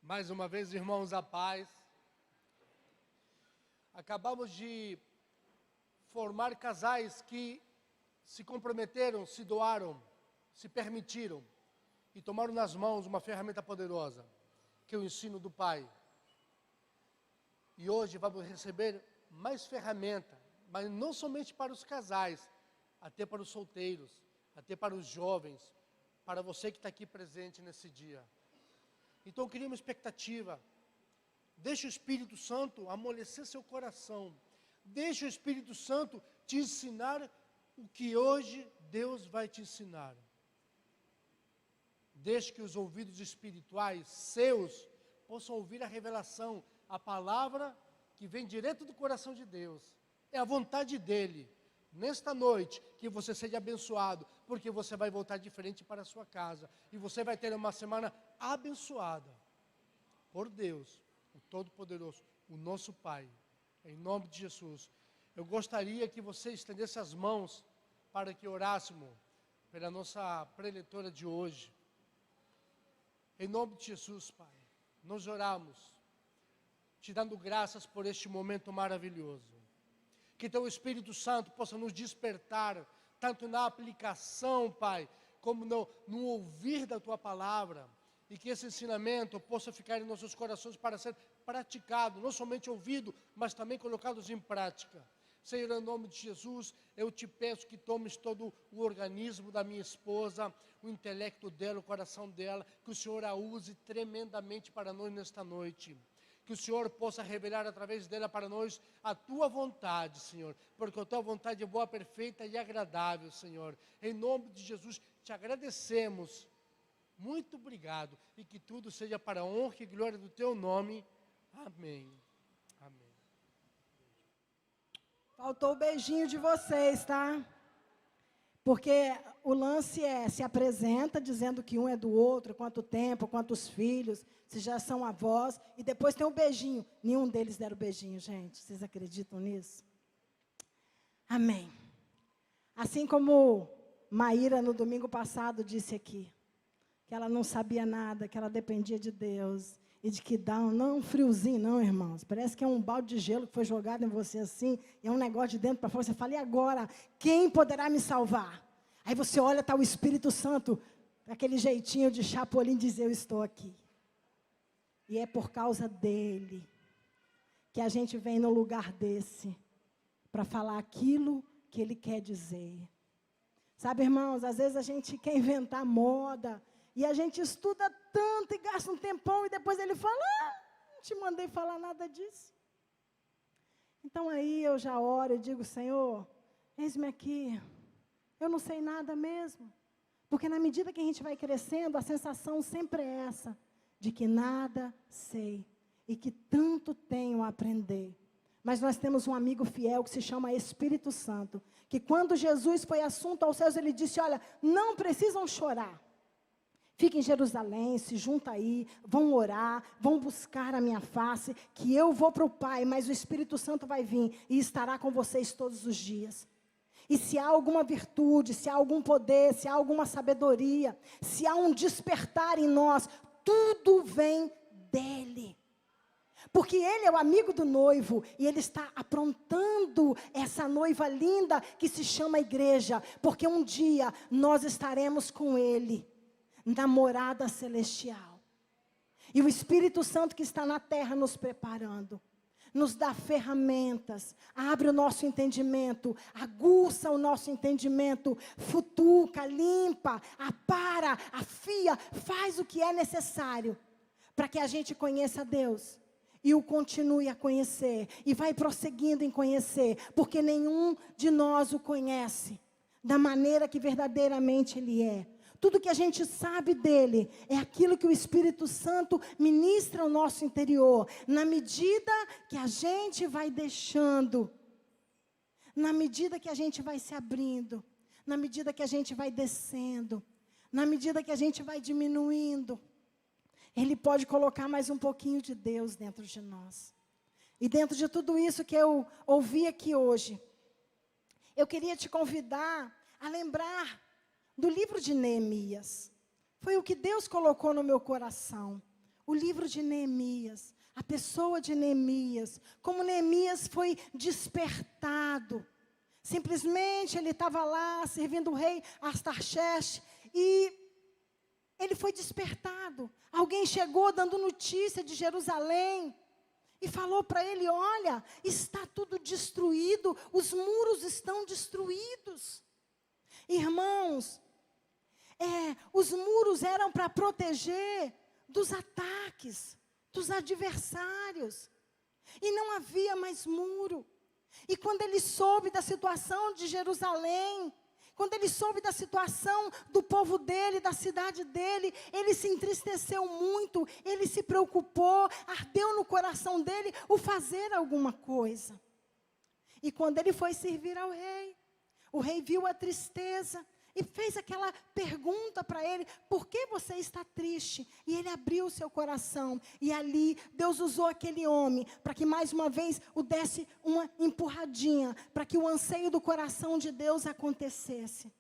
Mais uma vez, irmãos, a paz. Acabamos de formar casais que se comprometeram, se doaram, se permitiram e tomaram nas mãos uma ferramenta poderosa, que é o ensino do Pai. E hoje vamos receber mais ferramenta, mas não somente para os casais, até para os solteiros, até para os jovens, para você que está aqui presente nesse dia. Então cria uma expectativa, deixa o Espírito Santo amolecer seu coração, deixa o Espírito Santo te ensinar o que hoje Deus vai te ensinar. Deixe que os ouvidos espirituais seus possam ouvir a revelação, a palavra que vem direto do coração de Deus. É a vontade dEle, nesta noite, que você seja abençoado, porque você vai voltar diferente para a sua casa, e você vai ter uma semana abençoada, por Deus, o Todo-Poderoso, o nosso Pai, em nome de Jesus. Eu gostaria que você estendesse as mãos, para que orássemos pela nossa preletora de hoje. Em nome de Jesus, Pai, nós oramos, te dando graças por este momento maravilhoso. Que Teu Espírito Santo possa nos despertar, tanto na aplicação, Pai, como no ouvir da Tua palavra. E que esse ensinamento possa ficar em nossos corações para ser praticado, não somente ouvido, mas também colocados em prática. Senhor, em nome de Jesus, eu te peço que tomes todo o organismo da minha esposa, o intelecto dela, o coração dela, que o Senhor a use tremendamente para nós nesta noite. Que o Senhor possa revelar através dela para nós a Tua vontade, Senhor, porque a Tua vontade é boa, perfeita e agradável, Senhor. Em nome de Jesus, te agradecemos. Muito obrigado, e que tudo seja para a honra e glória do Teu nome. Amém. Amém. Faltou o beijinho de vocês, tá? Porque o lance é, se apresenta dizendo que um é do outro, quanto tempo, quantos filhos, se já são avós, e depois tem o beijinho. Nenhum deles deram beijinho, gente. Vocês acreditam nisso? Amém. Assim como Maíra, no domingo passado, disse aqui, que ela não sabia nada, que ela dependia de Deus, e de que dá não um friozinho, não, irmãos. Parece que é um balde de gelo que foi jogado em você assim, e é um negócio de dentro para fora. Você fala, e agora? Quem poderá me salvar? Aí você olha, está o Espírito Santo, aquele jeitinho de Chapolin, dizer, eu estou aqui. E é por causa dele que a gente vem no lugar desse, para falar aquilo que ele quer dizer. Sabe, irmãos, às vezes a gente quer inventar moda, e a gente estuda tanto e gasta um tempão, e depois ele fala, não te mandei falar nada disso. Então aí eu já oro e digo, Senhor, eis-me aqui, eu não sei nada mesmo. Porque na medida que a gente vai crescendo, a sensação sempre é essa, de que nada sei, e que tanto tenho a aprender. Mas nós temos um amigo fiel que se chama Espírito Santo, que quando Jesus foi assunto aos céus, ele disse, olha, não precisam chorar. Fiquem em Jerusalém, se junta aí, vão orar, vão buscar a minha face, que eu vou para o Pai, mas o Espírito Santo vai vir e estará com vocês todos os dias. E se há alguma virtude, se há algum poder, se há alguma sabedoria, se há um despertar em nós, tudo vem dEle. Porque Ele é o amigo do noivo, e Ele está aprontando essa noiva linda que se chama igreja, porque um dia nós estaremos com Ele, na morada celestial. E o Espírito Santo que está na terra nos preparando, nos dá ferramentas, abre o nosso entendimento, aguça o nosso entendimento, futuca, limpa, apara, afia, faz o que é necessário, para que a gente conheça Deus, e o continue a conhecer, e vai prosseguindo em conhecer, porque nenhum de nós o conhece, da maneira que verdadeiramente Ele é. Tudo que a gente sabe dele é aquilo que o Espírito Santo ministra ao nosso interior. Na medida que a gente vai deixando, na medida que a gente vai se abrindo, na medida que a gente vai descendo, na medida que a gente vai diminuindo, Ele pode colocar mais um pouquinho de Deus dentro de nós. E dentro de tudo isso que eu ouvi aqui hoje, eu queria te convidar a lembrar do livro de Neemias. Foi o que Deus colocou no meu coração. o livro de Neemias, a pessoa de Neemias, como Neemias foi despertado. Simplesmente ele estava lá servindo o rei Artaxerxes e ele foi despertado. Alguém chegou dando notícia de Jerusalém e falou para ele: olha, está tudo destruído, os muros estão destruídos. Irmãos, os muros eram para proteger dos ataques, dos adversários. E não havia mais muro. E quando ele soube da situação de Jerusalém, quando ele soube da situação do povo dele, da cidade dele, ele se entristeceu muito, ele se preocupou, ardeu no coração dele o fazer alguma coisa. E quando ele foi servir ao rei, o rei viu a tristeza e fez aquela pergunta para ele: por que você está triste? E ele abriu o seu coração. E ali Deus usou aquele homem para que mais uma vez o desse uma empurradinha, para que o anseio do coração de Deus acontecesse.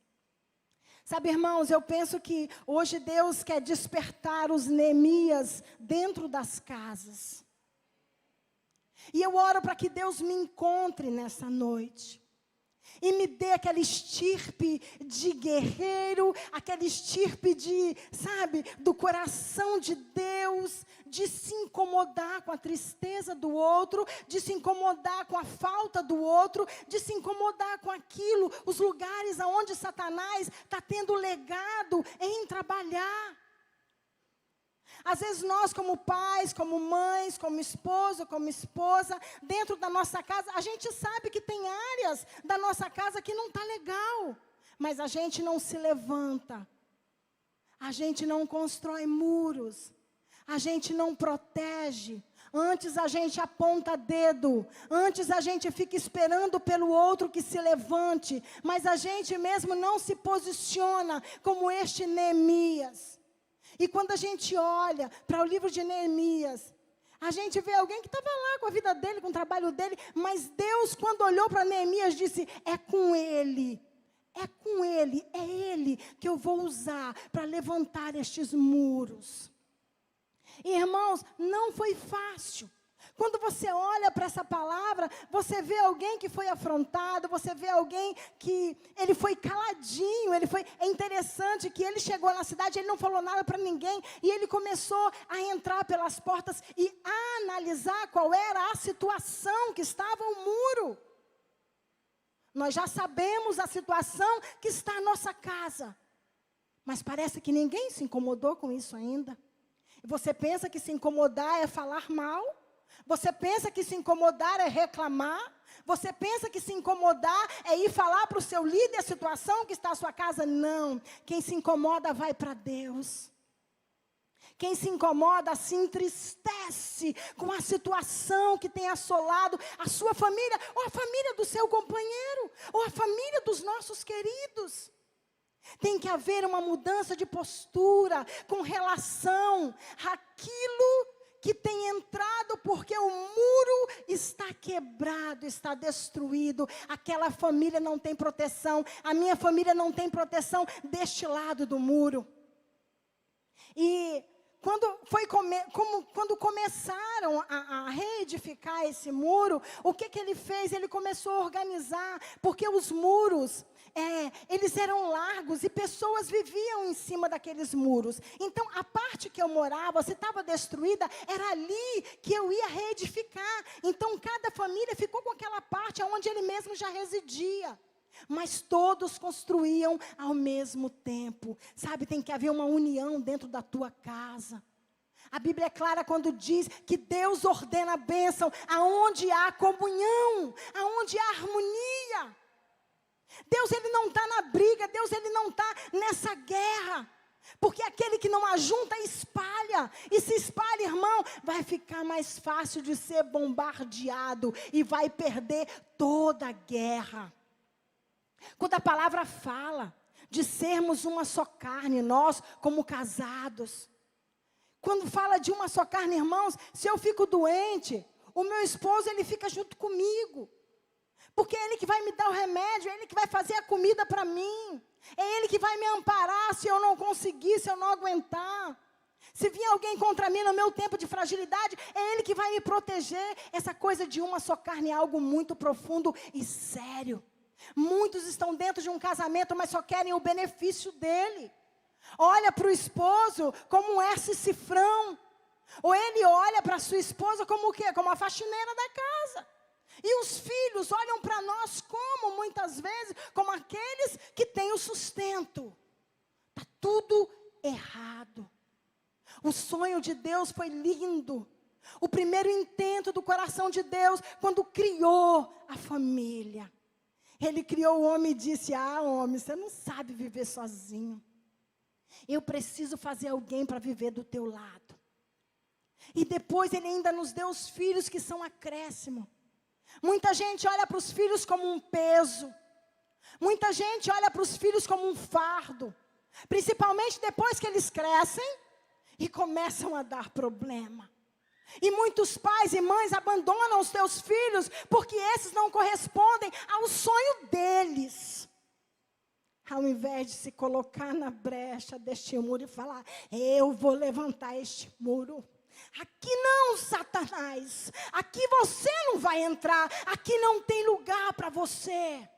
Sabe, irmãos, eu penso que hoje Deus quer despertar os Neemias dentro das casas. E eu oro para que Deus me encontre nessa noite. E me dê aquela estirpe de guerreiro, aquela estirpe de, sabe, do coração de Deus, de se incomodar com a tristeza do outro, de se incomodar com a falta do outro, de se incomodar com aquilo, os lugares aonde Satanás está tendo legado em trabalhar. Às vezes nós, como pais, como mães, como esposo, como esposa, dentro da nossa casa, a gente sabe que tem áreas da nossa casa que não está legal, mas a gente não se levanta, a gente não constrói muros, a gente não protege. Antes a gente aponta dedo, antes a gente fica esperando pelo outro que se levante, mas a gente mesmo não se posiciona como este Neemias. E quando a gente olha para o livro de Neemias, a gente vê alguém que estava lá com a vida dele, com o trabalho dele, mas Deus, quando olhou para Neemias, disse: é com ele é ele que eu vou usar para levantar estes muros. E, irmãos, não foi fácil. Quando você olha para essa palavra, você vê alguém que foi afrontado, você vê alguém que ele foi caladinho, é interessante que ele chegou na cidade, ele não falou nada para ninguém, e ele começou a entrar pelas portas e a analisar qual era a situação que estava o muro. Nós já sabemos a situação que está a nossa casa, mas parece que ninguém se incomodou com isso ainda. Você pensa que se incomodar é falar mal? Você pensa que se incomodar é reclamar? Você pensa que se incomodar é ir falar para o seu líder a situação que está na sua casa? Não. Quem se incomoda vai para Deus. Quem se incomoda se entristece com a situação que tem assolado a sua família, ou a família do seu companheiro, ou a família dos nossos queridos. Tem que haver uma mudança de postura com relação àquilo que tem entrado, porque o muro está quebrado, está destruído. Aquela família não tem proteção, a minha família não tem proteção deste lado do muro. E quando começaram a reedificar esse muro, o que ele fez? Ele começou a organizar, porque os muros, eles eram largos e pessoas viviam em cima daqueles muros. Então, a parte que eu morava, se estava destruída, era ali que eu ia reedificar. Então, cada família ficou com aquela parte onde ele mesmo já residia. Mas todos construíam ao mesmo tempo. Sabe, tem que haver uma união dentro da tua casa. A Bíblia é clara quando diz que Deus ordena a bênção aonde há comunhão, aonde há harmonia. Deus, ele não está na briga, Deus, ele não está nessa guerra. Porque aquele que não ajunta, espalha. E se espalha, irmão, vai ficar mais fácil de ser bombardeado e vai perder toda a guerra. Quando a palavra fala de sermos uma só carne, nós como casados. Quando fala de uma só carne, irmãos, se eu fico doente, o meu esposo, ele fica junto comigo. Porque é ele que vai me dar o remédio, é ele que vai fazer a comida para mim. É ele que vai me amparar se eu não conseguir, se eu não aguentar. Se vir alguém contra mim no meu tempo de fragilidade, é Ele que vai me proteger. Essa coisa de uma só carne é algo muito profundo e sério. Muitos estão dentro de um casamento, mas só querem o benefício dele. Olha para o esposo como um S cifrão. Ou ele olha para a sua esposa como o quê? Como a faxineira da casa. E os filhos olham para nós como, muitas vezes, como aqueles que têm o sustento. Está tudo errado. O sonho de Deus foi lindo. O primeiro intento do coração de Deus, quando criou a família. Ele criou o homem e disse: homem, você não sabe viver sozinho. Eu preciso fazer alguém para viver do teu lado. E depois ele ainda nos deu os filhos que são acréscimo. Muita gente olha para os filhos como um peso. Muita gente olha para os filhos como um fardo. Principalmente depois que eles crescem e começam a dar problema. E muitos pais e mães abandonam os seus filhos porque esses não correspondem ao sonho deles. Ao invés de se colocar na brecha deste muro e falar: eu vou levantar este muro. Aqui não, Satanás. Aqui você não vai entrar. Aqui não tem lugar para você.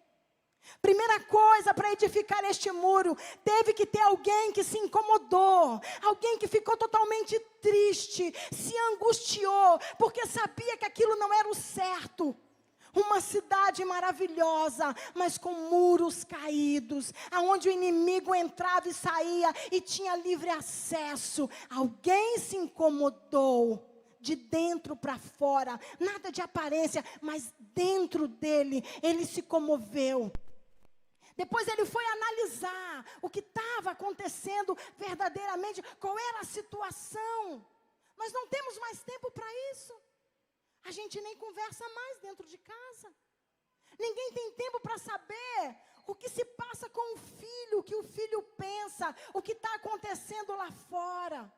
Primeira coisa para edificar este muro, teve que ter alguém que se incomodou, alguém que ficou totalmente triste, se angustiou, porque sabia que aquilo não era o certo. Uma cidade maravilhosa, mas com muros caídos, aonde o inimigo entrava e saía e tinha livre acesso. Alguém se incomodou. De dentro para fora, nada de aparência, mas dentro dele, ele se comoveu. Depois ele foi analisar o que estava acontecendo verdadeiramente, qual era a situação. Nós não temos mais tempo para isso. A gente nem conversa mais dentro de casa. Ninguém tem tempo para saber o que se passa com o filho, o que o filho pensa, o que está acontecendo lá fora.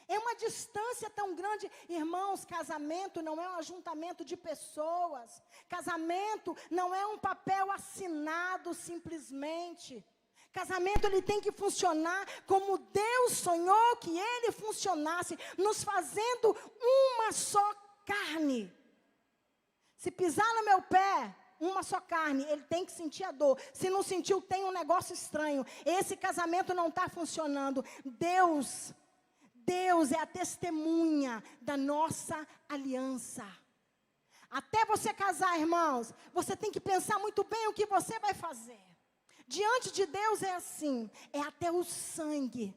É uma distância tão grande. Irmãos, casamento não é um ajuntamento de pessoas. Casamento não é um papel assinado simplesmente. Casamento, ele tem que funcionar como Deus sonhou que ele funcionasse, nos fazendo uma só carne. Se pisar no meu pé, uma só carne, ele tem que sentir a dor. Se não sentiu, tem um negócio estranho. Esse casamento não está funcionando. Deus é a testemunha da nossa aliança. Até você casar, irmãos, você tem que pensar muito bem o que você vai fazer. Diante de Deus é assim, é até o sangue.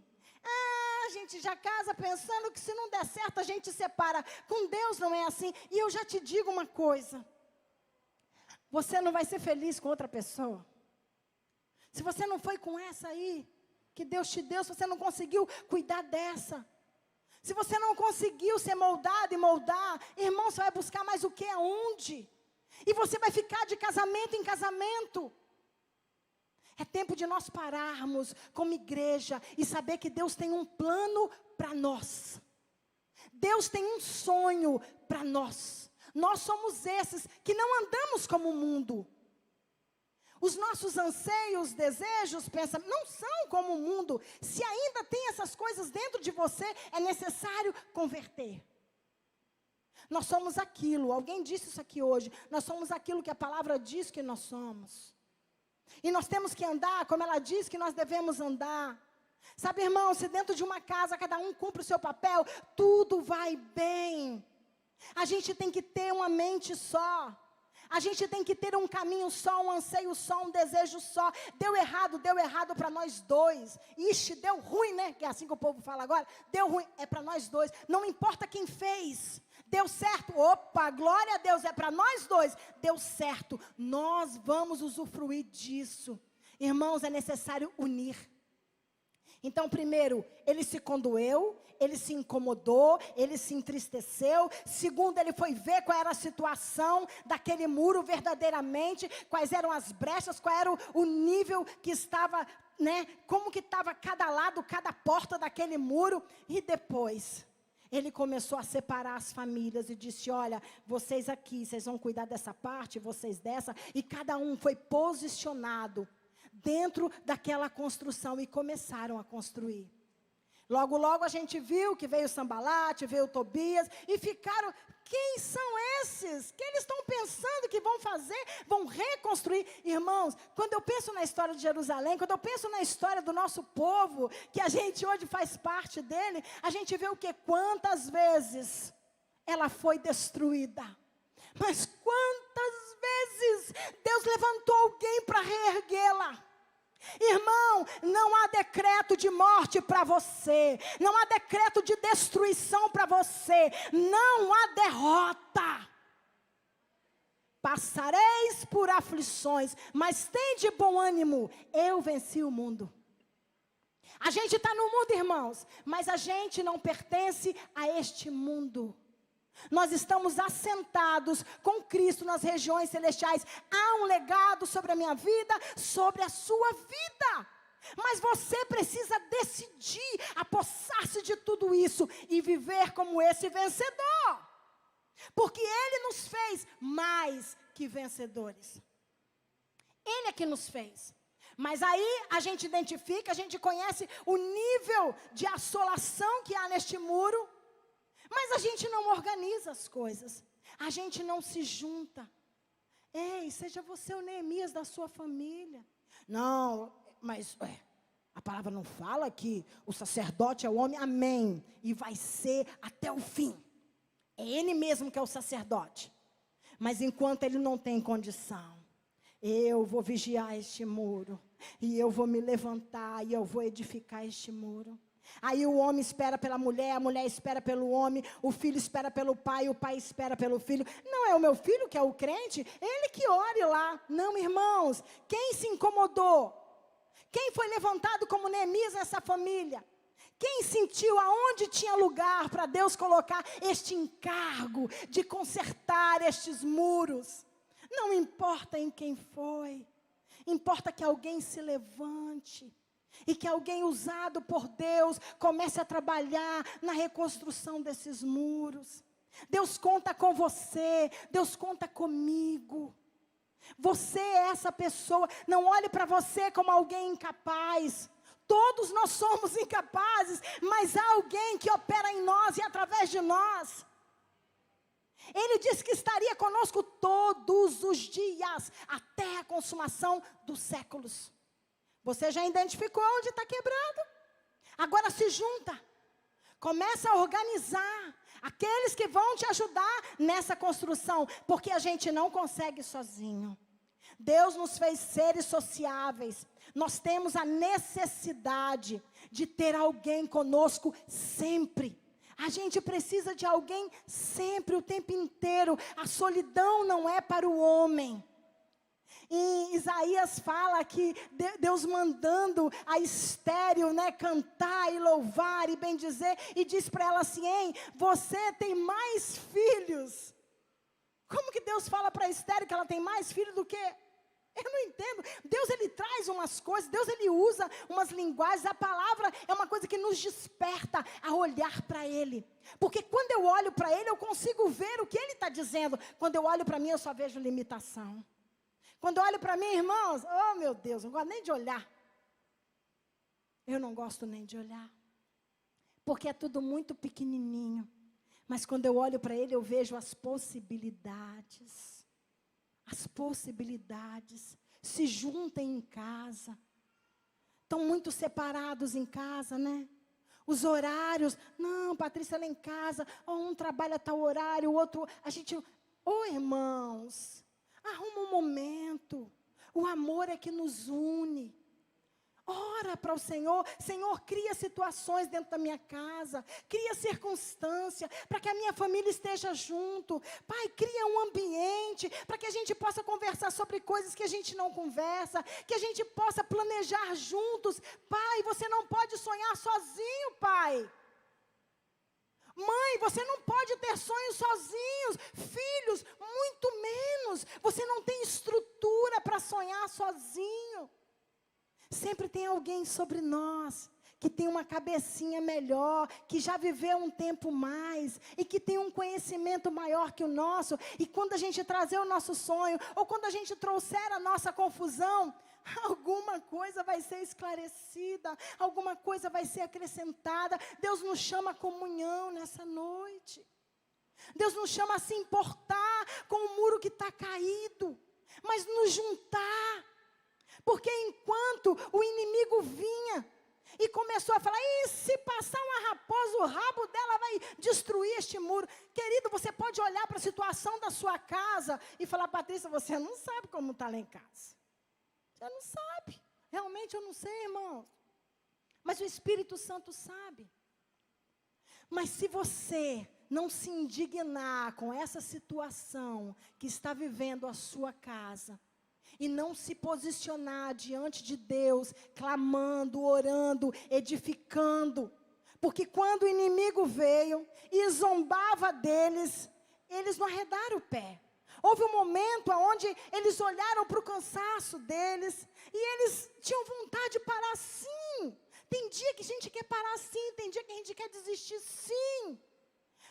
A gente já casa pensando que se não der certo a gente separa. Com Deus não é assim. E eu já te digo uma coisa. Você não vai ser feliz com outra pessoa. Se você não foi com essa aí, que Deus te deu, se você não conseguiu cuidar dessa. Se você não conseguiu ser moldado e moldar, irmão, você vai buscar mais o que? Aonde? E você vai ficar de casamento em casamento. É tempo de nós pararmos como igreja e saber que Deus tem um plano para nós. Deus tem um sonho para nós. Nós somos esses que não andamos como o mundo. Os nossos anseios, desejos, pensamentos, não são como o mundo. Se ainda tem essas coisas dentro de você, é necessário converter. Nós somos aquilo, alguém disse isso aqui hoje, nós somos aquilo que a palavra diz que nós somos. E nós temos que andar como ela diz que nós devemos andar. Sabe, irmão, se dentro de uma casa cada um cumpre o seu papel, tudo vai bem. A gente tem que ter uma mente só. A gente tem que ter um caminho só, um anseio só, um desejo só. Deu errado para nós dois. Ixi, deu ruim, né? Que é assim que o povo fala agora. Deu ruim, é para nós dois. Não importa quem fez. Deu certo, opa, glória a Deus, é para nós dois. Deu certo, nós vamos usufruir disso. Irmãos, é necessário unir. Então, primeiro, ele se condoeu, ele se incomodou, ele se entristeceu. Segundo, ele foi ver qual era a situação daquele muro verdadeiramente, quais eram as brechas, qual era o nível que estava, né? Como que estava cada lado, cada porta daquele muro. E depois, ele começou a separar as famílias e disse: olha, vocês aqui, vocês vão cuidar dessa parte, vocês dessa. E cada um foi posicionado dentro daquela construção e começaram a construir. Logo, logo a gente viu que veio Sambalate, veio Tobias, e ficaram, quem são esses? O que eles estão pensando que vão fazer? Vão reconstruir? Irmãos, quando eu penso na história de Jerusalém, quando eu penso na história do nosso povo, que a gente hoje faz parte dele, a gente vê o que? Quantas vezes ela foi destruída. Mas quantas vezes Deus levantou alguém para reerguê-la? Irmão, não há decreto de morte para você, não há decreto de destruição para você, não há derrota. Passareis por aflições, mas tende bom ânimo, eu venci o mundo. A gente está no mundo, irmãos, mas a gente não pertence a este mundo. Nós estamos assentados com Cristo nas regiões celestiais. Há um legado sobre a minha vida, sobre a sua vida. Mas você precisa decidir apossar-se de tudo isso e viver como esse vencedor. Porque Ele nos fez mais que vencedores. Ele é que nos fez. Mas aí a gente identifica, a gente conhece o nível de assolação que há neste muro. Mas a gente não organiza as coisas, a gente não se junta. Ei, seja você o Neemias da sua família. Não, mas a palavra não fala que o sacerdote é o homem, amém. E vai ser até o fim. É ele mesmo que é o sacerdote. Mas enquanto ele não tem condição, eu vou vigiar este muro. E eu vou me levantar e eu vou edificar este muro. Aí o homem espera pela mulher, a mulher espera pelo homem, o filho espera pelo pai, o pai espera pelo filho. Não é o meu filho que é o crente? Ele que ore lá. Não, irmãos, quem se incomodou? Quem foi levantado como Neemias nessa família? Quem sentiu aonde tinha lugar para Deus colocar este encargo de consertar estes muros? Não importa em quem foi, importa que alguém se levante. E que alguém usado por Deus comece a trabalhar na reconstrução desses muros. Deus conta com você, Deus conta comigo. Você é essa pessoa, não olhe para você como alguém incapaz. Todos nós somos incapazes, mas há alguém que opera em nós e através de nós. Ele disse que estaria conosco todos os dias, até a consumação dos séculos. Você já identificou onde está quebrado? Agora se junta. Começa a organizar aqueles que vão te ajudar nessa construção. Porque a gente não consegue sozinho. Deus nos fez seres sociáveis. Nós temos a necessidade de ter alguém conosco sempre. A gente precisa de alguém sempre, o tempo inteiro. A solidão não é para o homem. Em Isaías fala que Deus mandando a estéril, cantar e louvar e bendizer, e diz para ela assim, você tem mais filhos. Como que Deus fala para a estéril que ela tem mais filhos do que? Eu não entendo. Deus, Ele traz umas coisas, Deus, Ele usa umas linguagens, a palavra é uma coisa que nos desperta a olhar para Ele. Porque quando eu olho para Ele, eu consigo ver o que Ele está dizendo. Quando eu olho para mim, eu só vejo limitação. Quando eu olho para mim, irmãos, oh meu Deus, não gosto nem de olhar. Eu não gosto nem de olhar. Porque é tudo muito pequenininho. Mas quando eu olho para Ele, eu vejo as possibilidades. As possibilidades. Se juntem em casa. Estão muito separados em casa, né? Os horários. Não, Patrícia, ela é em casa. Um trabalha a tal horário, o outro... A gente... irmãos... Arruma um momento. O amor é que nos une. Ora para o Senhor. Senhor, cria situações dentro da minha casa. Cria circunstância para que a minha família esteja junto. Pai, cria um ambiente para que a gente possa conversar sobre coisas que a gente não conversa. Que a gente possa planejar juntos. Pai, você não pode sonhar sozinho, Pai. Mãe, você não pode ter sonhos sozinhos. Filhos, muito menos. Você não tem estrutura para sonhar sozinho. Sempre tem alguém sobre nós que tem uma cabecinha melhor, que já viveu um tempo mais e que tem um conhecimento maior que o nosso. E quando a gente trazer o nosso sonho, ou quando a gente trouxer a nossa confusão, alguma coisa vai ser esclarecida, alguma coisa vai ser acrescentada. Deus nos chama a comunhão nessa noite. Deus nos chama a se importar com o muro que está caído, mas nos juntar. Porque enquanto o inimigo vinha e começou a falar, e se passar uma raposa, o rabo dela vai destruir este muro. Querido, você pode olhar para a situação da sua casa e falar, Patrícia, você não sabe como está lá em casa. Você não sabe. Realmente eu não sei, irmão. Mas o Espírito Santo sabe. Mas se você não se indignar com essa situação que está vivendo a sua casa, e não se posicionar diante de Deus, clamando, orando, edificando, porque quando o inimigo veio e zombava deles, eles não arredaram o pé. Houve um momento onde eles olharam para o cansaço deles, e eles tinham vontade de parar sim. Tem dia que a gente quer parar sim, tem dia que a gente quer desistir sim.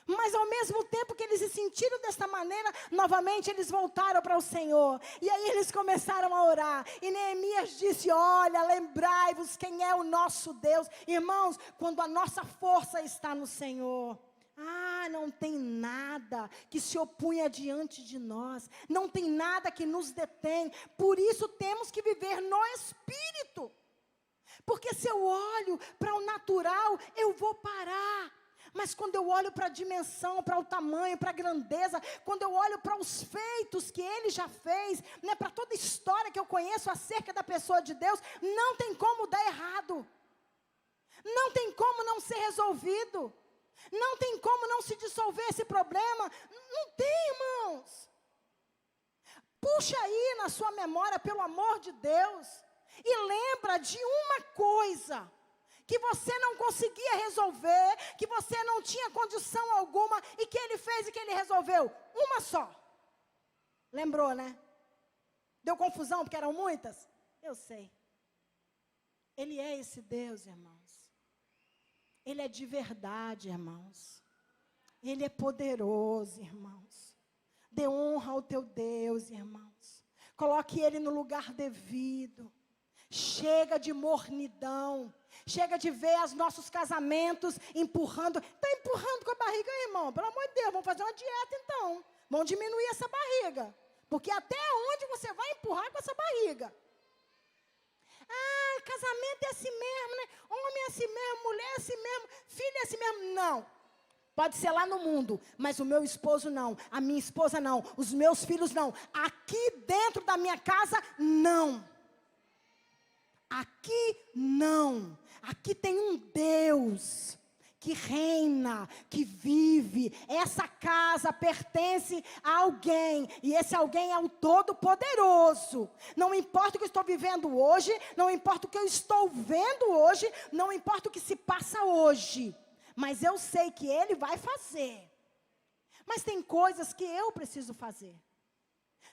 Mas ao mesmo tempo que eles se sentiram desta maneira, novamente eles voltaram para o Senhor. E aí eles começaram a orar. E Neemias disse, olha, lembrai-vos quem é o nosso Deus. Irmãos, quando a nossa força está no Senhor, não tem nada que se opunha diante de nós. Não tem nada que nos detém. Por isso temos que viver no Espírito. Porque se eu olho para o natural, eu vou parar. Mas quando eu olho para a dimensão, para o tamanho, para a grandeza, quando eu olho para os feitos que Ele já fez, né, para toda a história que eu conheço acerca da pessoa de Deus, não tem como dar errado. Não tem como não ser resolvido. Não tem como não se dissolver esse problema. Não tem, irmãos. Puxa aí na sua memória, pelo amor de Deus, e lembra de uma coisa que você não conseguia resolver, que você não tinha condição alguma, e que Ele fez e que Ele resolveu. Uma só. Lembrou, né? Deu confusão porque eram muitas? Eu sei. Ele é esse Deus, irmãos. Ele é de verdade, irmãos. Ele é poderoso, irmãos. Dê honra ao teu Deus, irmãos. Coloque Ele no lugar devido. Chega de mornidão. Chega de ver os nossos casamentos empurrando. Está empurrando com a barriga, irmão? Pelo amor de Deus, vamos fazer uma dieta então. Vamos diminuir essa barriga. Porque até onde você vai empurrar com essa barriga? Casamento é assim mesmo, né? Homem é assim mesmo, mulher é assim mesmo, filho é assim mesmo. Não. Pode ser lá no mundo, mas o meu esposo não, a minha esposa não, os meus filhos não. Aqui dentro da minha casa, não. Aqui não. Aqui tem um Deus que reina, que vive. Essa casa pertence a alguém, e esse alguém é o Todo-Poderoso. Não importa o que eu estou vivendo hoje, não importa o que eu estou vendo hoje, não importa o que se passa hoje, mas eu sei que Ele vai fazer. Mas tem coisas que eu preciso fazer,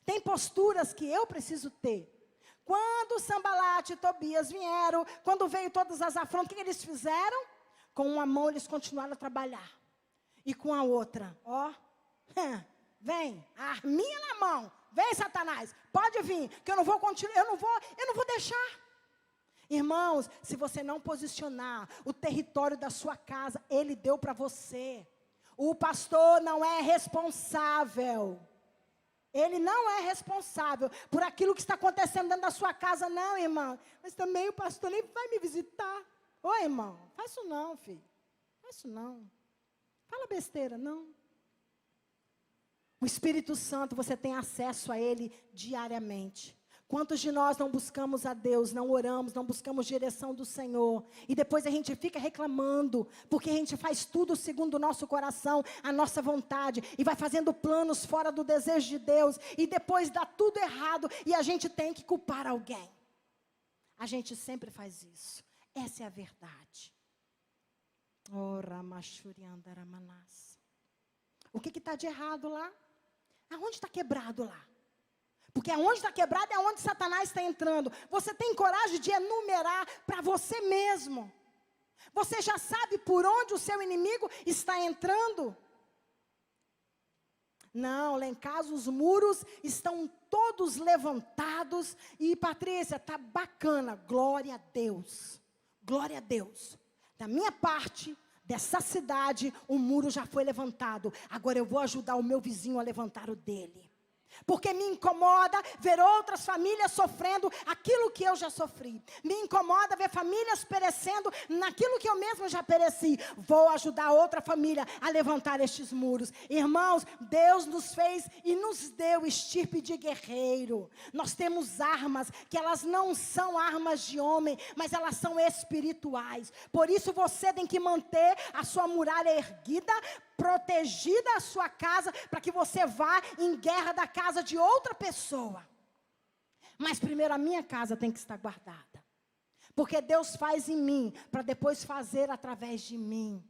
tem posturas que eu preciso ter. Quando Sambalate e Tobias vieram, quando veio todas as afrontas, o que eles fizeram? Com uma mão eles continuaram a trabalhar. E com a outra, vem, a arminha na mão. Vem, Satanás, pode vir, que eu não vou continuar, eu não vou deixar. Irmãos, se você não posicionar o território da sua casa, Ele deu para você. O pastor não é responsável. Ele não é responsável por aquilo que está acontecendo dentro da sua casa, não, irmão. Mas também o pastor nem vai me visitar. Ô, irmão, faz isso não, filho. Faz isso não. Fala besteira, não. O Espírito Santo, você tem acesso a Ele diariamente. Quantos de nós não buscamos a Deus, não oramos, não buscamos direção do Senhor, e depois a gente fica reclamando, porque a gente faz tudo segundo o nosso coração, a nossa vontade, e vai fazendo planos fora do desejo de Deus, e depois dá tudo errado, e a gente tem que culpar alguém. A gente sempre faz isso. Essa é a verdade. O que está de errado lá? Aonde está quebrado lá? Porque aonde está quebrado é onde Satanás está entrando. Você tem coragem de enumerar para você mesmo? Você já sabe por onde o seu inimigo está entrando? Não, lá em casa os muros estão todos levantados. E Patrícia, tá bacana, glória a Deus. Glória a Deus. Da minha parte, dessa cidade, o muro já foi levantado. Agora eu vou ajudar o meu vizinho a levantar o dele. Porque me incomoda ver outras famílias sofrendo aquilo que eu já sofri. Me incomoda ver famílias perecendo naquilo que eu mesmo já pereci. Vou ajudar outra família a levantar estes muros. Irmãos, Deus nos fez e nos deu estirpe de guerreiro. Nós temos armas, que elas não são armas de homem, mas elas são espirituais. Por isso você tem que manter a sua muralha erguida, protegida a sua casa, para que você vá em guerra da casa de outra pessoa. Mas primeiro a minha casa tem que estar guardada. Porque Deus faz em mim, para depois fazer através de mim.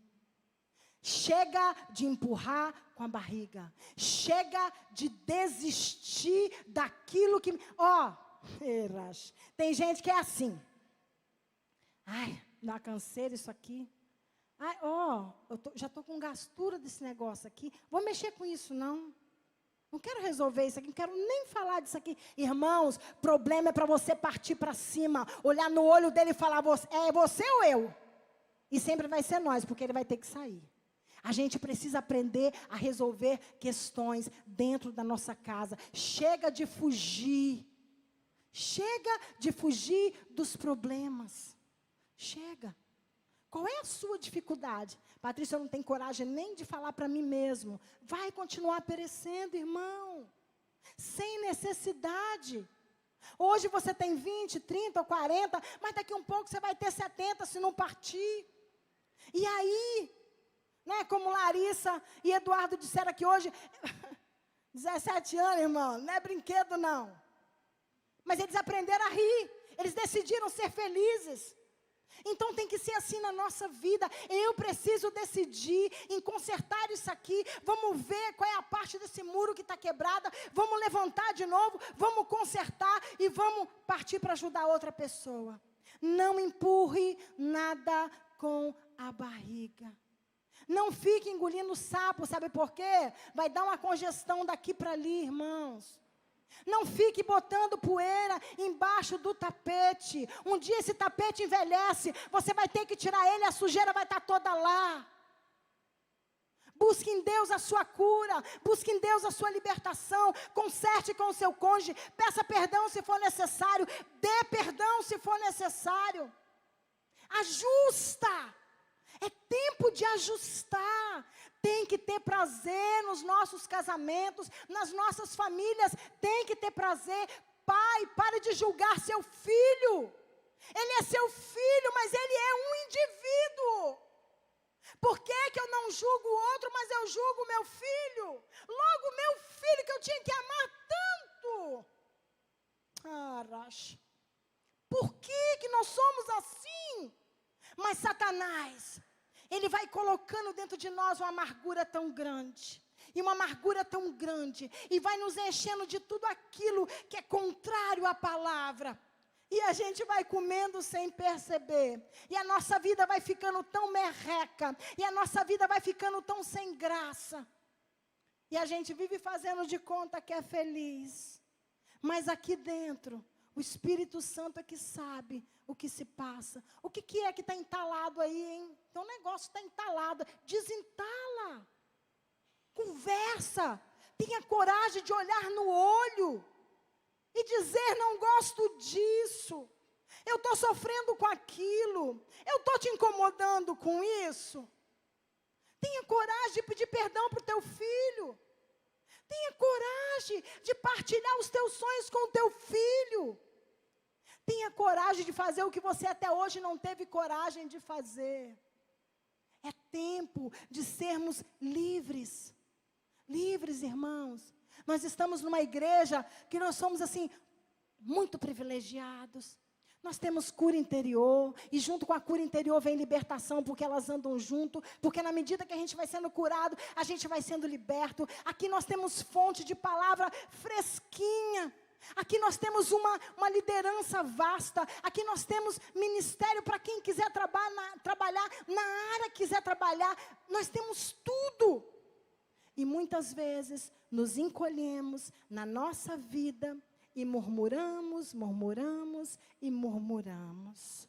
Chega de empurrar com a barriga. Chega de desistir daquilo que... tem gente que é assim. Ai, dá canseira isso aqui. Ai, já estou com gastura desse negócio aqui. Vou mexer com isso, não. Não quero resolver isso aqui, não quero nem falar disso aqui. Irmãos, problema é para você partir para cima, olhar no olho dele e falar, é você ou eu? E sempre vai ser nós, porque ele vai ter que sair. A gente precisa aprender a resolver questões dentro da nossa casa. Chega de fugir. Chega de fugir dos problemas. Chega. Qual é a sua dificuldade? Patrícia, eu não tenho coragem nem de falar para mim mesmo. Vai continuar perecendo, irmão. Sem necessidade. Hoje você tem 20, 30 ou 40, mas daqui um pouco você vai ter 70 se não partir. E aí, né, como Larissa e Eduardo disseram aqui hoje, 17 anos, irmão, não é brinquedo não. Mas eles aprenderam a rir, eles decidiram ser felizes. Então tem que ser assim na nossa vida. Eu preciso decidir em consertar isso aqui. Vamos ver qual é a parte desse muro que está quebrada. Vamos levantar de novo, vamos consertar e vamos partir para ajudar outra pessoa. Não empurre nada com a barriga. Não fique engolindo sapo, sabe por quê? Vai dar uma congestão daqui para ali, irmãos. Não fique botando poeira embaixo do tapete. Um dia esse tapete envelhece, você vai ter que tirar ele, a sujeira vai estar toda lá. Busque em Deus a sua cura, busque em Deus a sua libertação, conserte com o seu cônjuge, peça perdão se for necessário, dê perdão se for necessário. Ajusta. É tempo de ajustar. Tem que ter prazer nos nossos casamentos, nas nossas famílias. Tem que ter prazer. Pai, pare de julgar seu filho. Ele é seu filho, mas ele é um indivíduo. Por que que eu não julgo o outro, mas eu julgo meu filho? Logo, meu filho que eu tinha que amar tanto. Por que nós somos assim? Mas Satanás, ele vai colocando dentro de nós uma amargura tão grande. E uma amargura tão grande. E vai nos enchendo de tudo aquilo que é contrário à palavra. E a gente vai comendo sem perceber. E a nossa vida vai ficando tão merreca. E a nossa vida vai ficando tão sem graça. E a gente vive fazendo de conta que é feliz. Mas aqui dentro, o Espírito Santo é que sabe o que se passa. O que é que está entalado aí, hein? Então o negócio está entalado. Desentala. Conversa. Tenha coragem de olhar no olho. E dizer, não gosto disso. Eu estou sofrendo com aquilo. Eu estou te incomodando com isso. Tenha coragem de pedir perdão para o teu filho. Tenha coragem de partilhar os teus sonhos com o teu filho. Tenha coragem de fazer o que você até hoje não teve coragem de fazer. É tempo de sermos livres. Livres, irmãos. Nós estamos numa igreja que nós somos assim, muito privilegiados. Nós temos cura interior, e junto com a cura interior vem libertação, porque elas andam junto, porque na medida que a gente vai sendo curado, a gente vai sendo liberto. Aqui nós temos fonte de palavra fresquinha. Aqui nós temos uma liderança vasta. Aqui nós temos ministério para quem quiser trabalhar na área que quiser trabalhar. Nós temos tudo. E muitas vezes nos encolhemos na nossa vida e murmuramos, murmuramos e murmuramos.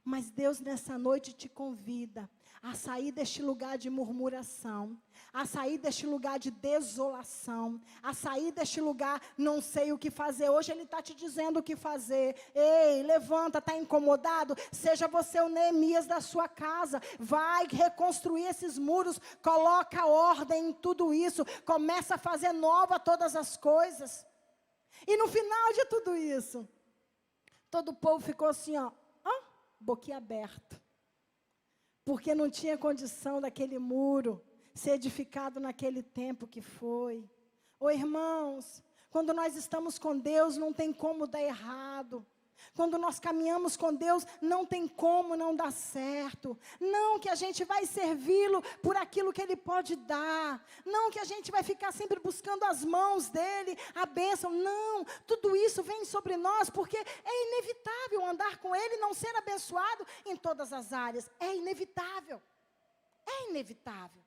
Mas Deus nessa noite te convida a sair deste lugar de murmuração, a sair deste lugar de desolação, a sair deste lugar, não sei o que fazer. Hoje Ele está te dizendo o que fazer. Ei, levanta, está incomodado? Seja você o Neemias da sua casa. Vai reconstruir esses muros, coloca ordem em tudo isso, começa a fazer nova todas as coisas. E no final de tudo isso, todo o povo ficou assim, ó, boquiaberto. Porque não tinha condição daquele muro ser edificado naquele tempo que foi. Ô irmãos, quando nós estamos com Deus, não tem como dar errado. Quando nós caminhamos com Deus, não tem como não dar certo. Não que a gente vai servi-lo por aquilo que Ele pode dar. Não que a gente vai ficar sempre buscando as mãos dEle, a bênção. Não, tudo isso vem sobre nós, porque é inevitável andar com Ele e não ser abençoado em todas as áreas. É inevitável. É inevitável.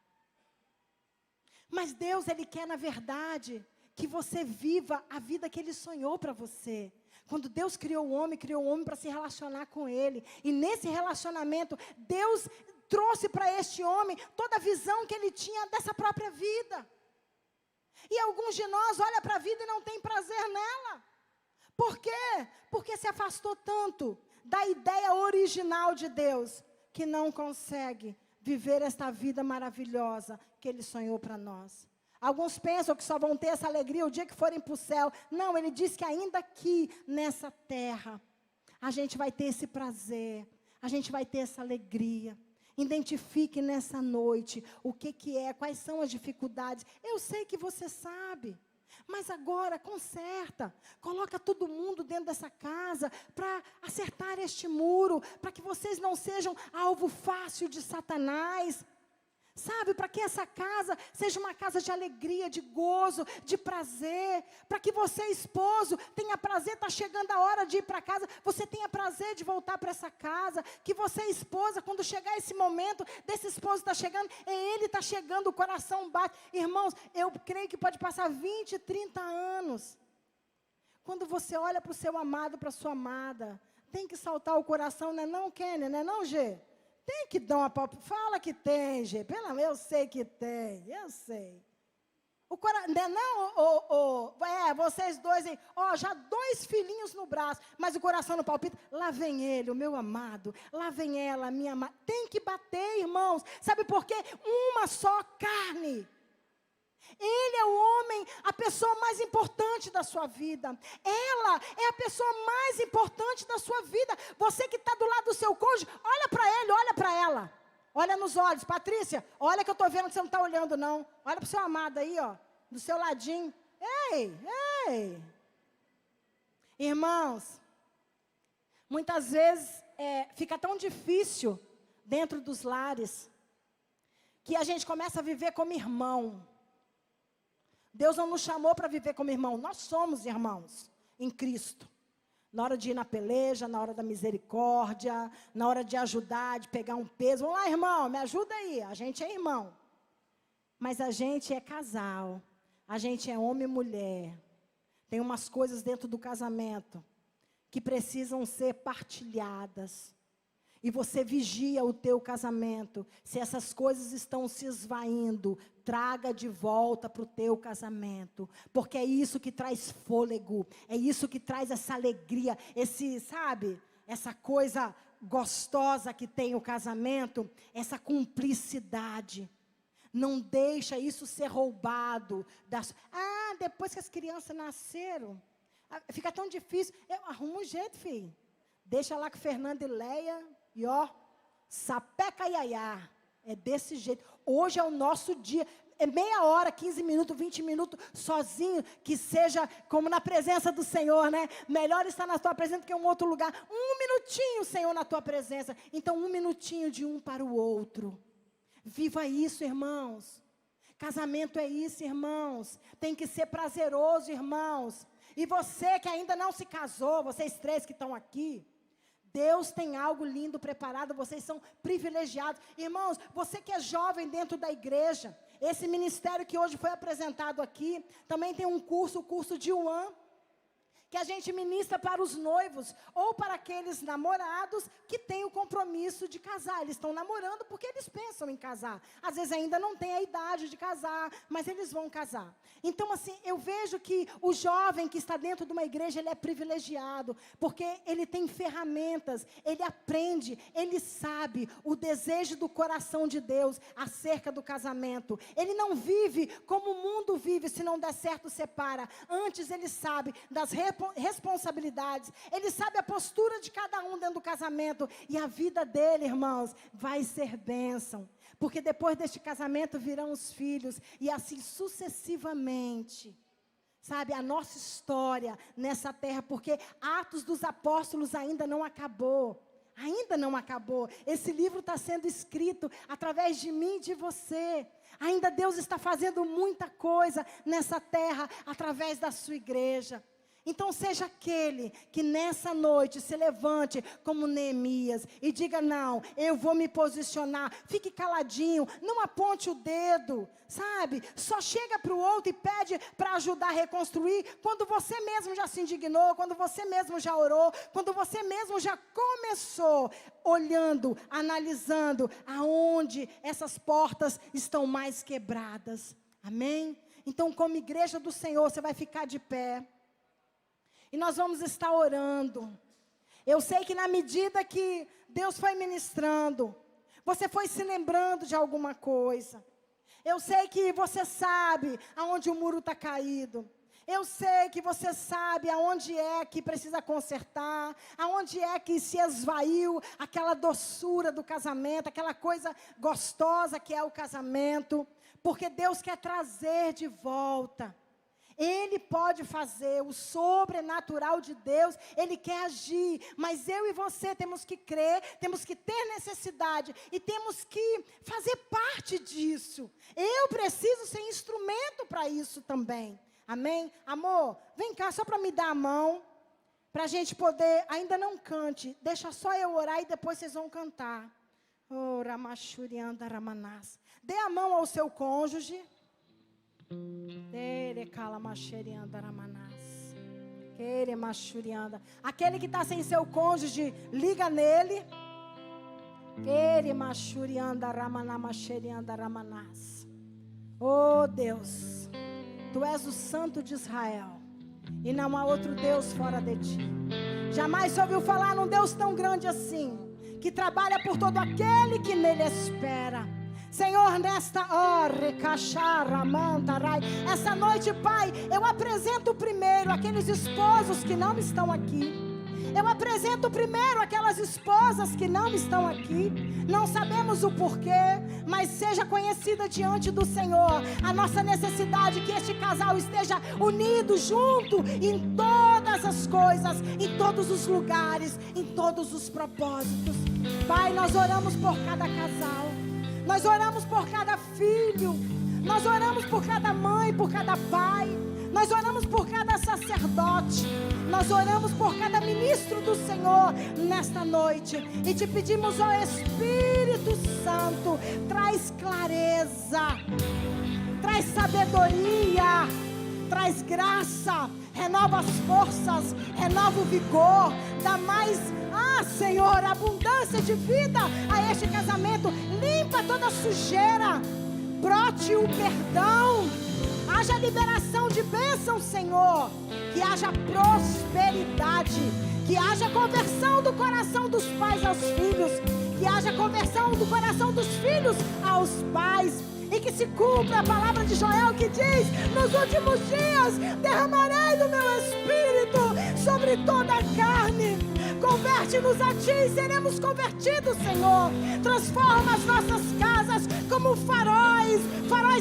Mas Deus, Ele quer, na verdade, que você viva a vida que Ele sonhou para você. Quando Deus criou o homem para se relacionar com Ele. E nesse relacionamento, Deus trouxe para este homem toda a visão que ele tinha dessa própria vida. E alguns de nós olham para a vida e não tem prazer nela. Por quê? Porque se afastou tanto da ideia original de Deus, que não consegue viver esta vida maravilhosa que Ele sonhou para nós. Alguns pensam que só vão ter essa alegria o dia que forem para o céu. Não, Ele diz que ainda aqui, nessa terra, a gente vai ter esse prazer, a gente vai ter essa alegria. Identifique nessa noite o que é, quais são as dificuldades. Eu sei que você sabe, mas agora conserta. Coloca todo mundo dentro dessa casa para acertar este muro, para que vocês não sejam alvo fácil de Satanás. Sabe, para que essa casa seja uma casa de alegria, de gozo, de prazer. Para que você, esposo, tenha prazer, está chegando a hora de ir para casa, você tenha prazer de voltar para essa casa. Que você, esposa, quando chegar esse momento, desse esposo está chegando, ele está chegando, o coração bate. Irmãos, eu creio que pode passar 20, 30 anos. Quando você olha para o seu amado, para a sua amada, tem que saltar o coração, não é não, Kenny, não é não, Gê? Tem que dar uma palpa. Fala que tem, Gê. Eu sei que tem. Eu sei. Vocês dois aí. Já 2 filhinhos no braço. Mas o coração no palpite. Lá vem ele, o meu amado. Lá vem ela, a minha amada. Tem que bater, irmãos. Sabe por quê? Uma só carne. Ele é o homem, a pessoa mais importante da sua vida. Ela é a pessoa mais importante da sua vida. Você que está do lado do seu cônjuge, olha para ele, olha para ela. Olha nos olhos. Patrícia, olha que eu estou vendo que você não está olhando não. Olha para o seu amado aí, do seu ladinho. Ei. Irmãos, muitas vezes fica tão difícil dentro dos lares, que a gente começa a viver como irmão. Deus não nos chamou para viver como irmão. Nós somos irmãos em Cristo. Na hora de ir na peleja, na hora da misericórdia, na hora de ajudar, de pegar um peso. Vamos lá, irmão, me ajuda aí. A gente é irmão. Mas a gente é casal. A gente é homem e mulher. Tem umas coisas dentro do casamento que precisam ser partilhadas. E você vigia o teu casamento. Se essas coisas estão se esvaindo, traga de volta para o teu casamento. Porque é isso que traz fôlego. É isso que traz essa alegria. Essa coisa gostosa que tem o casamento. Essa cumplicidade. Não deixa isso ser roubado. Depois que as crianças nasceram, fica tão difícil. Arruma um jeito, filho. Deixa lá com Fernando e Leia. E sapeca iaiá. É desse jeito. Hoje é o nosso dia. É meia hora, 15 minutos, 20 minutos, sozinho, que seja como na presença do Senhor, né? Melhor estar na tua presença que em um outro lugar. 1 minutinho, Senhor, na tua presença. Então, 1 minutinho de um para o outro. Viva isso, irmãos. Casamento é isso, irmãos. Tem que ser prazeroso, irmãos. E você que ainda não se casou, vocês 3 que estão aqui, Deus tem algo lindo preparado, vocês são privilegiados. Irmãos, você que é jovem dentro da igreja, esse ministério que hoje foi apresentado aqui, também tem um curso, o curso de 1 ano, que a gente ministra para os noivos, ou para aqueles namorados que têm o compromisso de casar. Eles estão namorando porque eles pensam em casar. Às vezes ainda não têm a idade de casar, mas eles vão casar. Então, assim, eu vejo que o jovem que está dentro de uma igreja, ele é privilegiado, porque ele tem ferramentas, ele aprende, ele sabe o desejo do coração de Deus acerca do casamento. Ele não vive como o mundo vive, se não der certo, separa. Antes ele sabe das responsabilidades, ele sabe a postura de cada um dentro do casamento, e a vida dele, irmãos, vai ser bênção, porque depois deste casamento virão os filhos, e assim sucessivamente, sabe, a nossa história nessa terra, porque Atos dos Apóstolos ainda não acabou. Ainda não acabou. Esse livro está sendo escrito através de mim e de você. Ainda Deus está fazendo muita coisa nessa terra através da sua igreja. Então seja aquele que nessa noite se levante como Neemias e diga: não, eu vou me posicionar. Fique caladinho, não aponte o dedo, sabe? Só chega para o outro e pede para ajudar a reconstruir quando você mesmo já se indignou, quando você mesmo já orou, quando você mesmo já começou olhando, analisando aonde essas portas estão mais quebradas. Amém? Então, como igreja do Senhor, você vai ficar de pé. E nós vamos estar orando. Eu sei que na medida que Deus foi ministrando, você foi se lembrando de alguma coisa. Eu sei que você sabe aonde o muro está caído. Eu sei que você sabe aonde é que precisa consertar, aonde é que se esvaiu aquela doçura do casamento, aquela coisa gostosa que é o casamento. Porque Deus quer trazer de volta. Ele pode fazer, o sobrenatural de Deus, Ele quer agir, mas eu e você temos que crer, temos que ter necessidade e temos que fazer parte disso. Eu preciso ser instrumento para isso também, amém? Amor, vem cá só para me dar a mão, para a gente poder, ainda não cante, deixa só eu orar e depois vocês vão cantar. Oh, Ramachurianda Ramanás. Dê a mão ao seu cônjuge. Aquele que está sem seu cônjuge, liga nele. Oh Deus, Tu és o Santo de Israel, e não há outro Deus fora de Ti. Jamais se ouviu falar num Deus tão grande assim, que trabalha por todo aquele que nele espera. Senhor, nesta hora, essa noite, Pai, eu apresento primeiro aqueles esposos que não estão aqui. Eu apresento primeiro aquelas esposas que não estão aqui. Não sabemos o porquê, mas seja conhecida diante do Senhor a nossa necessidade que este casal esteja unido, junto, em todas as coisas, em todos os lugares, em todos os propósitos. Pai, nós oramos por cada casal. Nós oramos por cada filho, nós oramos por cada mãe, por cada pai, nós oramos por cada sacerdote, nós oramos por cada ministro do Senhor nesta noite, e te pedimos, ó Espírito Santo, traz clareza, traz sabedoria, traz graça, renova as forças, renova o vigor, dá mais, Senhor, abundância de vida a este casamento, limpa toda a sujeira, brote o perdão, haja liberação de bênção, Senhor, que haja prosperidade, que haja conversão do coração dos pais aos filhos, que haja conversão do coração dos filhos aos pais, e que se cumpra a palavra de Joel que diz: nos últimos dias derramarei do meu espírito sobre toda a carne. Converte-nos a Ti e seremos convertidos, Senhor. Transforma as nossas casas como faróis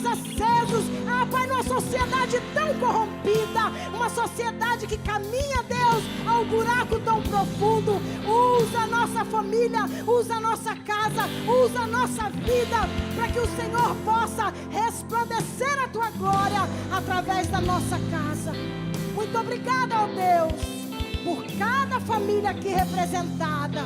acesos. Pai, numa sociedade tão corrompida, uma sociedade que caminha, Deus, ao buraco tão profundo. Usa a nossa família, usa a nossa casa, usa a nossa vida, para que o Senhor possa resplandecer a Tua glória através da nossa casa. Muito obrigada, ó Deus. por cada família aqui representada.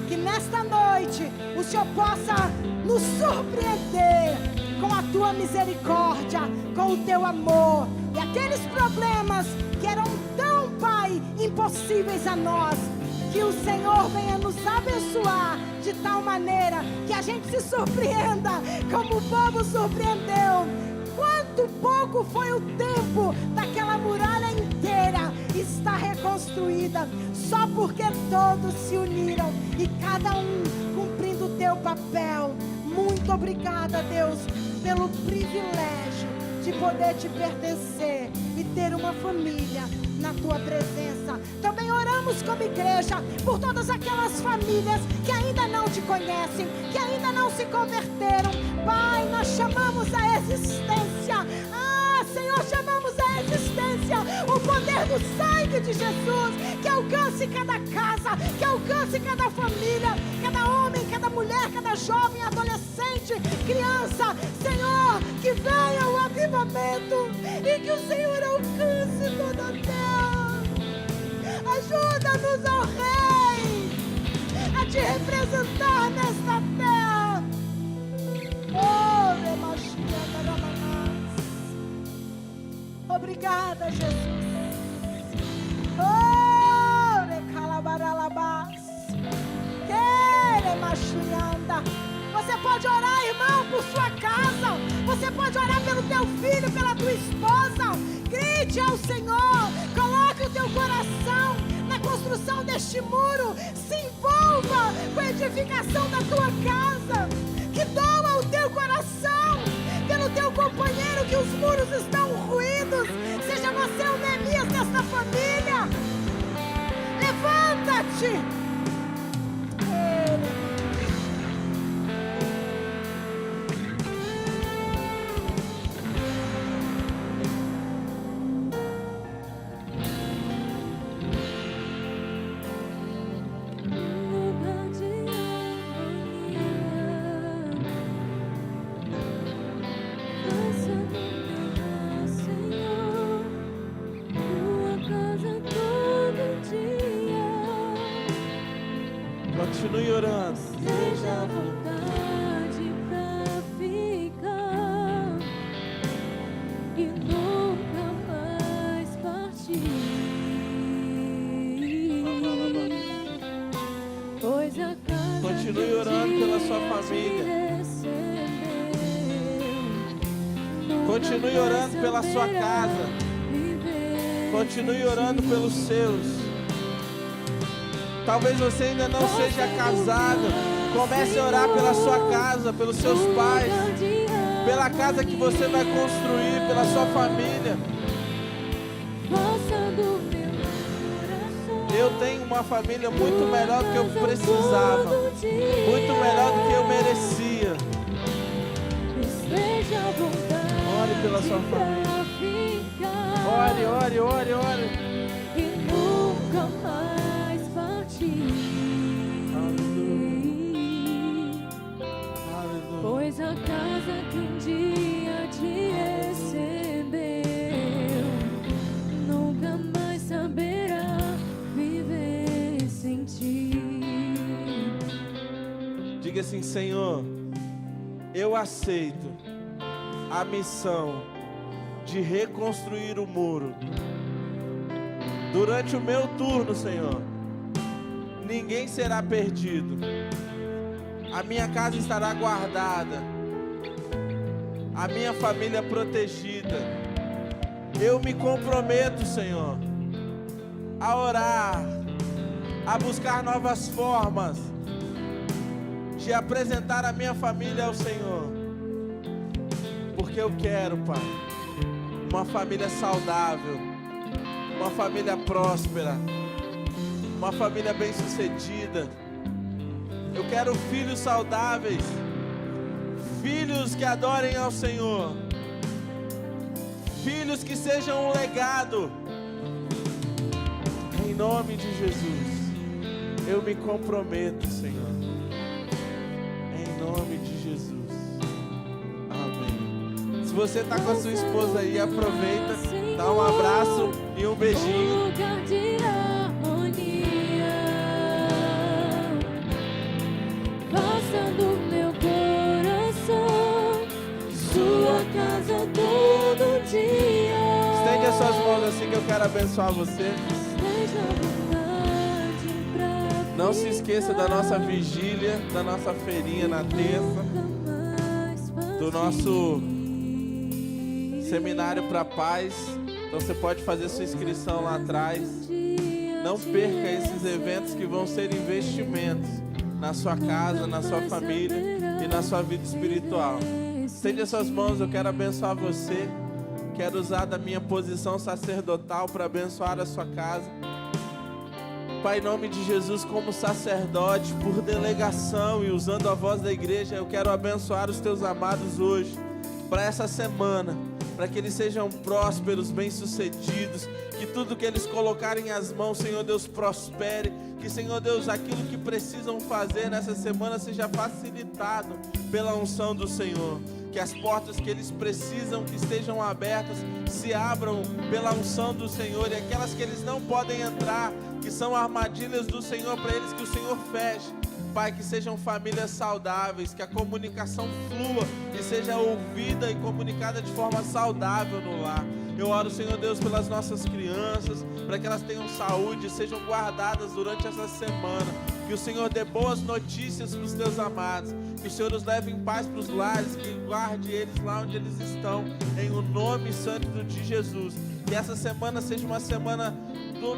Que nesta noite o Senhor possa nos surpreender com a tua misericórdia, com o teu amor. E aqueles problemas que eram tão, Pai, impossíveis a nós, que o Senhor venha nos abençoar de tal maneira que a gente se surpreenda como o povo surpreendeu. Quanto pouco foi o tempo daquela muralha inteira está reconstruída, só porque todos se uniram e cada um cumprindo o teu papel. Muito obrigada, Deus, pelo privilégio de poder te pertencer e ter uma família na tua presença. Também oramos como igreja por todas aquelas famílias que ainda não te conhecem, que ainda não se converteram. Pai, nós chamamos a existência. Senhor, chamamos a existência o poder do sangue de Jesus, que alcance cada casa, que alcance cada família, cada homem, cada mulher, cada jovem, adolescente, criança. Senhor, que venha o avivamento e que o Senhor alcance toda a terra. Ajuda-nos, ó Rei, a te representar nesta terra. Oh, obrigada, Jesus. Oh, recalabaralabás. Queremachurianda. Você pode orar, irmão, por sua casa. Você pode orar pelo teu filho, pela tua esposa. Grite ao Senhor. Coloque o teu coração na construção deste muro. Se envolva com a edificação da tua casa. Que doa o teu coração pelo teu companheiro, que os muros estão ruídos. Seja você o Neemias desta família. Levanta-te. Continue orando. Seja a vontade pra ficar e nunca mais partir. Pois a casa Continue orando pela sua família. Continue orando pela sua casa. Continue orando pelos seus. Talvez você ainda não seja casado. Comece a orar pela sua casa, pelos seus pais, pela casa que você vai construir, pela sua família. Eu tenho uma família muito melhor do que eu precisava, muito melhor do que eu merecia. Ore pela sua família. Ore, ore, ore, ore. E nunca mais partir. Pois a casa que um dia te recebeu nunca mais saberá viver sem ti. Diga assim: Senhor, eu aceito a missão de reconstruir o muro. Durante o meu turno, Senhor, ninguém será perdido. A minha casa estará guardada, a minha família protegida. Eu me comprometo, Senhor, a orar, a buscar novas formas de apresentar a minha família ao Senhor. Porque eu quero, Pai, uma família saudável, uma família próspera, uma família bem-sucedida. Eu quero filhos saudáveis, filhos que adorem ao Senhor, filhos que sejam um legado. Em nome de Jesus, eu me comprometo, Senhor. Em nome de Jesus. Amém. Se você está com a sua esposa aí, aproveita, dá um abraço e um beijinho. as suas mãos assim que eu quero abençoar você. Não se esqueça da nossa vigília, da nossa feirinha na terça, do nosso seminário para paz. Então você pode fazer sua inscrição lá atrás. Não perca esses eventos que vão ser investimentos na sua casa, na sua família e na sua vida espiritual. Estende as suas mãos, eu quero abençoar você. Quero usar da minha posição sacerdotal para abençoar a sua casa. Pai, em nome de Jesus, como sacerdote, por delegação e usando a voz da igreja, eu quero abençoar os teus amados hoje, para essa semana, para que eles sejam prósperos, bem-sucedidos, que tudo que eles colocarem as mãos, Senhor Deus, prospere, que, Senhor Deus, aquilo que precisam fazer nessa semana seja facilitado pela unção do Senhor. Que as portas que eles precisam que estejam abertas se abram pela unção do Senhor, e aquelas que eles não podem entrar, que são armadilhas do Senhor para eles, que o Senhor feche. Pai, que sejam famílias saudáveis, que a comunicação flua e seja ouvida e comunicada de forma saudável no lar. Eu oro, Senhor Deus, pelas nossas crianças, para que elas tenham saúde e sejam guardadas durante essa semana. Que o Senhor dê boas notícias para os teus amados. Que o Senhor os leve em paz para os lares, que guarde eles lá onde eles estão, em o nome santo de Jesus. Que essa semana seja uma semana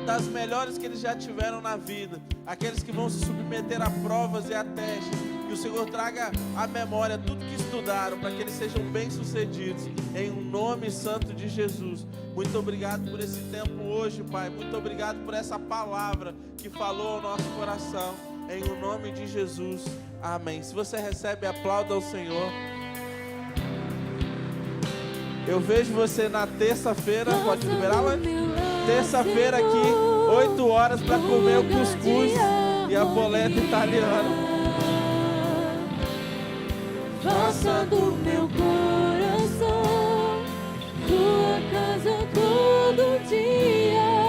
das melhores que eles já tiveram na vida. Aqueles que vão se submeter a provas e a testes. Que o Senhor traga à memória tudo que estudaram, para que eles sejam bem-sucedidos, em o nome santo de Jesus. Muito obrigado por esse tempo hoje, Pai. Muito obrigado por essa palavra que falou ao nosso coração, em o nome de Jesus. Amém. Se você recebe, aplauda ao Senhor. Eu vejo você na terça-feira, pode liberar lá? Terça-feira aqui, 8 horas, para comer o cuscuz e a polenta italiana. Faça do meu coração